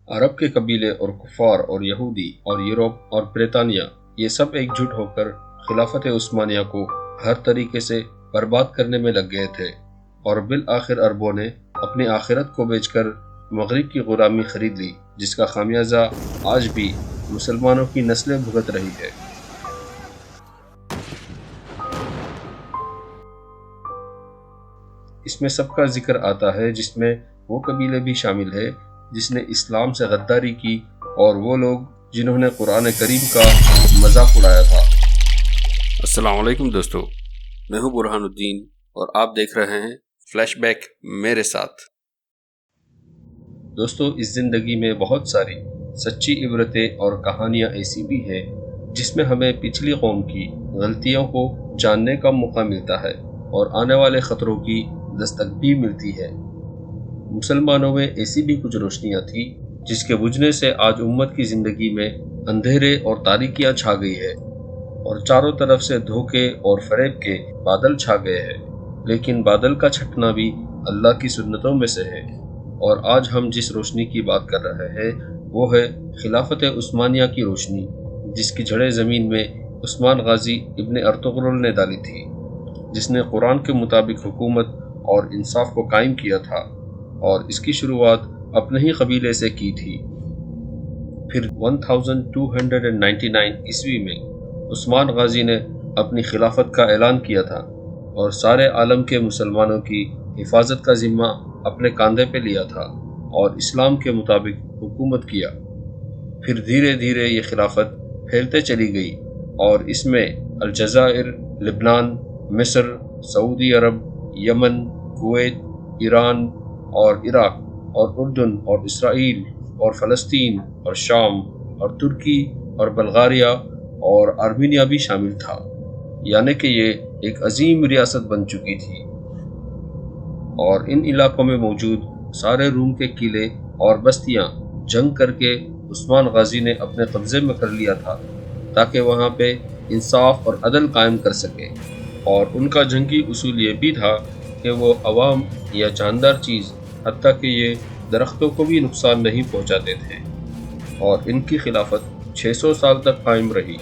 عرب کے قبیلے اور کفار اور یہودی اور یورپ اور برطانیہ یہ سب ایک جٹ ہو کر خلافت عثمانیہ کو ہر طریقے سے برباد کرنے میں لگ گئے تھے، اور بالآخر عربوں نے اپنی آخرت کو بیچ کر مغرب کی غلامی خرید لی، جس کا خمیازہ آج بھی مسلمانوں کی نسلیں بھگت رہی ہے۔ اس میں سب کا ذکر آتا ہے جس میں وہ قبیلے بھی شامل ہے جس نے اسلام سے غداری کی، اور وہ لوگ جنہوں نے قرآن کریم کا مذاق اڑایا تھا۔ السلام علیکم دوستو، میں ہوں برہان الدین اور آپ دیکھ رہے ہیں فلیش بیک میرے ساتھ۔ دوستو، اس زندگی میں بہت ساری سچی عبرتیں اور کہانیاں ایسی بھی ہیں جس میں ہمیں پچھلی قوم کی غلطیوں کو جاننے کا موقع ملتا ہے اور آنے والے خطروں کی دستک بھی ملتی ہے۔ مسلمانوں میں ایسی بھی کچھ روشنیاں تھیں جس کے بجھنے سے آج امت کی زندگی میں اندھیرے اور تاریکیاں چھا گئی ہے، اور چاروں طرف سے دھوکے اور فریب کے بادل چھا گئے ہیں، لیکن بادل کا چھٹنا بھی اللہ کی سنتوں میں سے ہے۔ اور آج ہم جس روشنی کی بات کر رہے ہیں وہ ہے خلافت عثمانیہ کی روشنی، جس کی جڑیں زمین میں عثمان غازی ابن ارطغرل نے ڈالی تھی، جس نے قرآن کے مطابق حکومت اور انصاف کو قائم کیا تھا، اور اس کی شروعات اپنے ہی قبیلے سے کی تھی۔ پھر 1299 عیسوی میں عثمان غازی نے اپنی خلافت کا اعلان کیا تھا اور سارے عالم کے مسلمانوں کی حفاظت کا ذمہ اپنے کاندھے پہ لیا تھا اور اسلام کے مطابق حکومت کیا۔ پھر دھیرے دھیرے یہ خلافت پھیلتے چلی گئی، اور اس میں الجزائر، لبنان، مصر، سعودی عرب، یمن، کویت، ایران اور عراق اور اردن اور اسرائیل اور فلسطین اور شام اور ترکی اور بلغاریہ اور آرمینیا بھی شامل تھا، یعنی کہ یہ ایک عظیم ریاست بن چکی تھی۔ اور ان علاقوں میں موجود سارے روم کے قلعے اور بستیاں جنگ کر کے عثمان غازی نے اپنے قبضے میں کر لیا تھا، تاکہ وہاں پہ انصاف اور عدل قائم کر سکے۔ اور ان کا جنگی اصول یہ بھی تھا کہ وہ عوام یا جاندار چیز، حتیٰ کہ یہ درختوں کو بھی نقصان نہیں پہنچاتے تھے، اور ان کی خلافت 600 سال تک قائم رہی،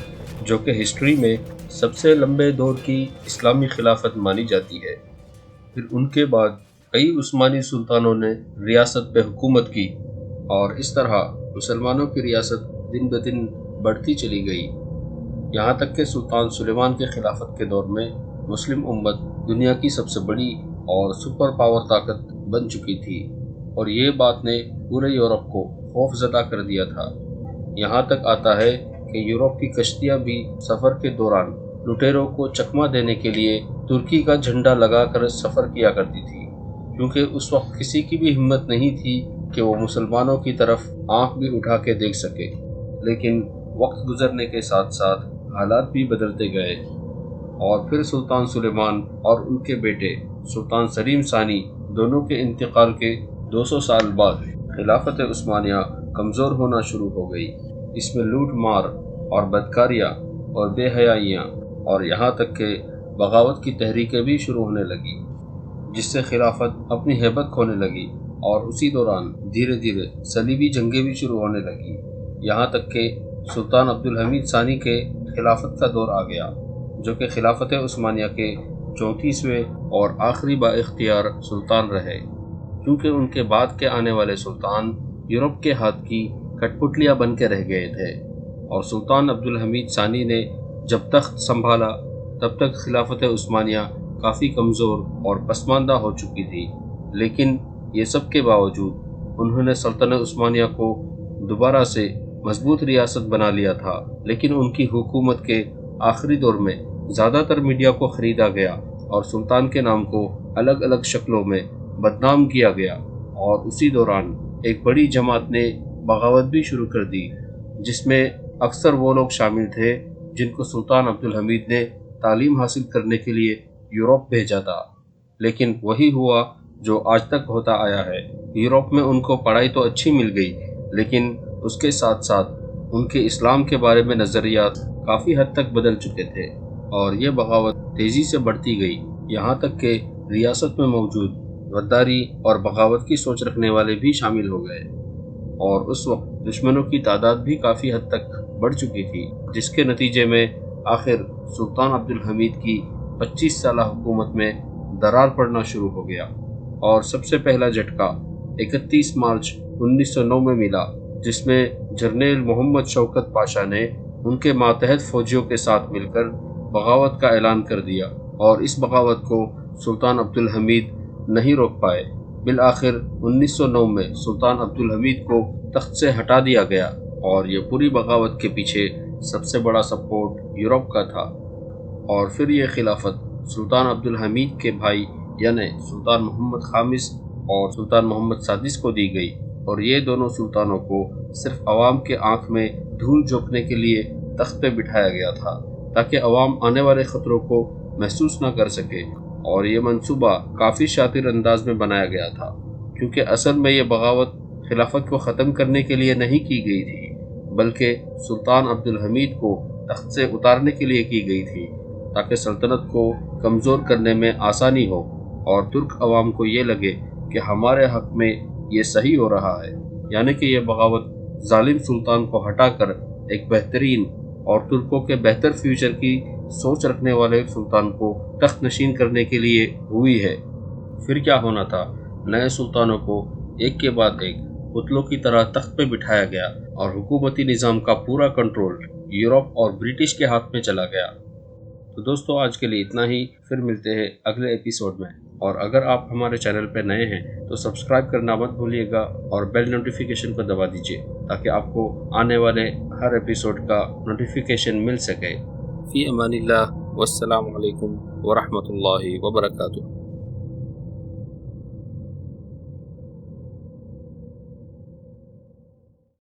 جو کہ ہسٹری میں سب سے لمبے دور کی اسلامی خلافت مانی جاتی ہے۔ پھر ان کے بعد کئی عثمانی سلطانوں نے ریاست پہ حکومت کی، اور اس طرح مسلمانوں کی ریاست دن بدن بڑھتی چلی گئی، یہاں تک کہ سلطان سلیمان کے خلافت کے دور میں مسلم امت دنیا کی سب سے بڑی اور سپر پاور طاقت بن چکی تھی، اور یہ بات نے پورے یورپ کو خوف زدہ کر دیا تھا۔ یہاں تک آتا ہے کہ یورپ کی کشتیاں بھی سفر کے دوران لٹیروں کو چکمہ دینے کے لیے ترکی کا جھنڈا لگا کر سفر کیا کرتی تھی، کیونکہ اس وقت کسی کی بھی ہمت نہیں تھی کہ وہ مسلمانوں کی طرف آنکھ بھی اٹھا کے دیکھ سکے۔ لیکن وقت گزرنے کے ساتھ ساتھ حالات بھی بدلتے گئے، اور پھر سلطان سلیمان اور ان کے بیٹے سلطان سلیم ثانی دونوں کے انتقال کے 200 سال بعد خلافت عثمانیہ کمزور ہونا شروع ہو گئی۔ اس میں لوٹ مار اور بدکاریاں اور بے حیائیاں اور یہاں تک کہ بغاوت کی تحریکیں بھی شروع ہونے لگی، جس سے خلافت اپنی ہیبت کھونے لگی، اور اسی دوران دھیرے دھیرے صلیبی جنگیں بھی شروع ہونے لگی، یہاں تک کہ سلطان عبدالحمید ثانی کے خلافت کا دور آ گیا، جو کہ خلافت عثمانیہ کے 34ویں اور آخری با اختیار سلطان رہے، کیونکہ ان کے بعد کے آنے والے سلطان یورپ کے ہاتھ کی کٹ پتلیاں بن کے رہ گئے تھے، اور سلطان عبدالحمید ثانی نے جب تخت سنبھالا تب تک خلافت عثمانیہ کافی کمزور اور پسماندہ ہو چکی تھی، لیکن یہ سب کے باوجود انہوں نے سلطنت عثمانیہ کو دوبارہ سے مضبوط ریاست بنا لیا تھا۔ لیکن ان کی حکومت کے آخری دور میں زیادہ تر میڈیا کو خریدا گیا اور سلطان کے نام کو الگ الگ شکلوں میں بدنام کیا گیا، اور اسی دوران ایک بڑی جماعت نے بغاوت بھی شروع کر دی، جس میں اکثر وہ لوگ شامل تھے جن کو سلطان عبدالحمید نے تعلیم حاصل کرنے کے لیے یورپ بھیجا تھا۔ لیکن وہی ہوا جو آج تک ہوتا آیا ہے، یورپ میں ان کو پڑھائی تو اچھی مل گئی، لیکن اس کے ساتھ ساتھ ان کے اسلام کے بارے میں نظریات کافی حد تک بدل چکے تھے، اور یہ بغاوت تیزی سے بڑھتی گئی، یہاں تک کہ ریاست میں موجود غداری اور بغاوت کی سوچ رکھنے والے بھی شامل ہو گئے۔ اور اس وقت دشمنوں کی تعداد بھی کافی حد تک بڑھ چکی تھی، جس کے نتیجے میں آخر سلطان عبدالحمید کی 25 سالہ حکومت میں درار پڑنا شروع ہو گیا، اور سب سے پہلا جھٹکا 31 مارچ 1909 میں ملا، جس میں جنرل محمد شوکت پاشا نے ان کے ماتحت فوجیوں کے ساتھ مل کر بغاوت کا اعلان کر دیا، اور اس بغاوت کو سلطان عبدالحمید نہیں روک پائے۔ بالآخر 1909 میں سلطان عبدالحمید کو تخت سے ہٹا دیا گیا، اور یہ پوری بغاوت کے پیچھے سب سے بڑا سپورٹ یورپ کا تھا، اور پھر یہ خلافت سلطان عبدالحمید کے بھائی یعنی سلطان محمد خامس اور سلطان محمد سادس کو دی گئی، اور یہ دونوں سلطانوں کو صرف عوام کے آنکھ میں دھول جھونکنے کے لیے تخت پہ بٹھایا گیا تھا، تاکہ عوام آنے والے خطروں کو محسوس نہ کر سکے، اور یہ منصوبہ کافی شاطر انداز میں بنایا گیا تھا، کیونکہ اصل میں یہ بغاوت خلافت کو ختم کرنے کے لیے نہیں کی گئی تھی، بلکہ سلطان عبدالحمید کو تخت سے اتارنے کے لیے کی گئی تھی، تاکہ سلطنت کو کمزور کرنے میں آسانی ہو، اور ترک عوام کو یہ لگے کہ ہمارے حق میں یہ صحیح ہو رہا ہے، یعنی کہ یہ بغاوت ظالم سلطان کو ہٹا کر ایک بہترین اور ترکوں کے بہتر فیوچر کی سوچ رکھنے والے سلطان کو تخت نشین کرنے کے لیے ہوئی ہے۔ پھر کیا ہونا تھا، نئے سلطانوں کو ایک کے بعد ایک پتلوں کی طرح تخت پہ بٹھایا گیا، اور حکومتی نظام کا پورا کنٹرول یورپ اور برٹش کے ہاتھ میں چلا گیا۔ تو دوستو آج کے لیے اتنا ہی، پھر ملتے ہیں اگلے ایپیسوڈ میں، اور اگر آپ ہمارے چینل پہ نئے ہیں تو سبسکرائب کرنا مت بھولیے گا، اور بیل نوٹیفیکیشن کو دبا دیجیے تاکہ آپ کو آنے والے ہر ایپیسوڈ کا نوٹیفیکیشن مل سکے۔ فی امان اللہ، والسلام علیکم ورحمۃ اللہ وبرکاتہ۔